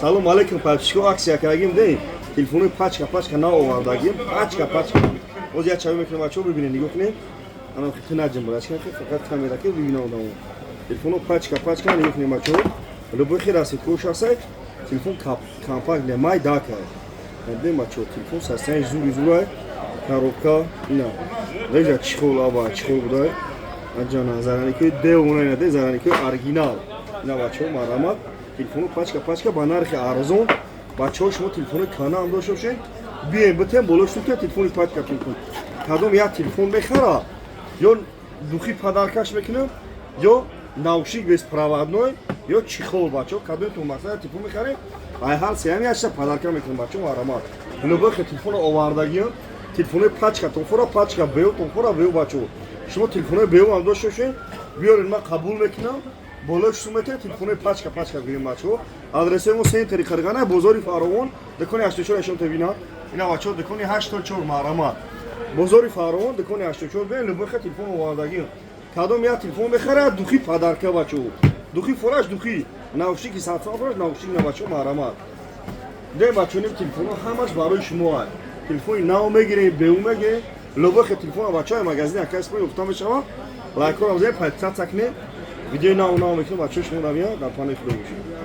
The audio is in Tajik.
Салом алейкум, подписчиков, акция кардем, да? Телефоны пачка на овардагим, пачка. Вот я чаю мекнем, а что вы видели, не гукнем? Она хинаджем, брачка, факат камера, ке видно удалом. Телефоны пачка, не гукнем, а что? Любой херас, куша сайт, телефон компакт для май дака. Дем, а что? Телефон состань зури, коробка, ина. Лежа чехол буда. Аджана, зараники, де онлайн, де зараники, оригинал. Ина, а что? Марама. Телефоны пачка, банархи арзон. Бачаҳо шумо телефони кана ҳам дошта бошед, бием битем болоштум ки телефони пачка телефон. Кадом як телефон бехара, ё духи падаркаш мекунам, ё наушник беспроводной, ё чехол бачаҳо, кадом ту масъала телефон мехарем, ай ҳал сеями ҳашта падарка мекунам бачаҳо арамат. Ино бахе телефони овардагиам, телефони пачка, тонфора пачка беу, тонфора беу бачаҳо. Шумо телефони беу ҳам дошта бошед, биёред ман қабул мекунам. Болош сумете телефони пачка гирем бачо. Адресемо центри Қарғана, бозори Фаровон, дукони 84 ишон табина. Ина бачо дукони 84 Марама. Бозори Фаровон, дукони 84 бен любохе телефон овардаги. Кадом я телефон бехара, духи падарка бачо. Духи фораш духи. Наушники сатфа фораш, наушник на бачо Марама. Де бачо нем телефон ҳамаш барои шумо ай. Телефони нав мегирем, беу мегирем. Любохе телефон бачо магазин акас пой уфтам шава. Лайк ро бзе патсак не. Видео на мекунем, бачо шумо навия дар панел худо бошед.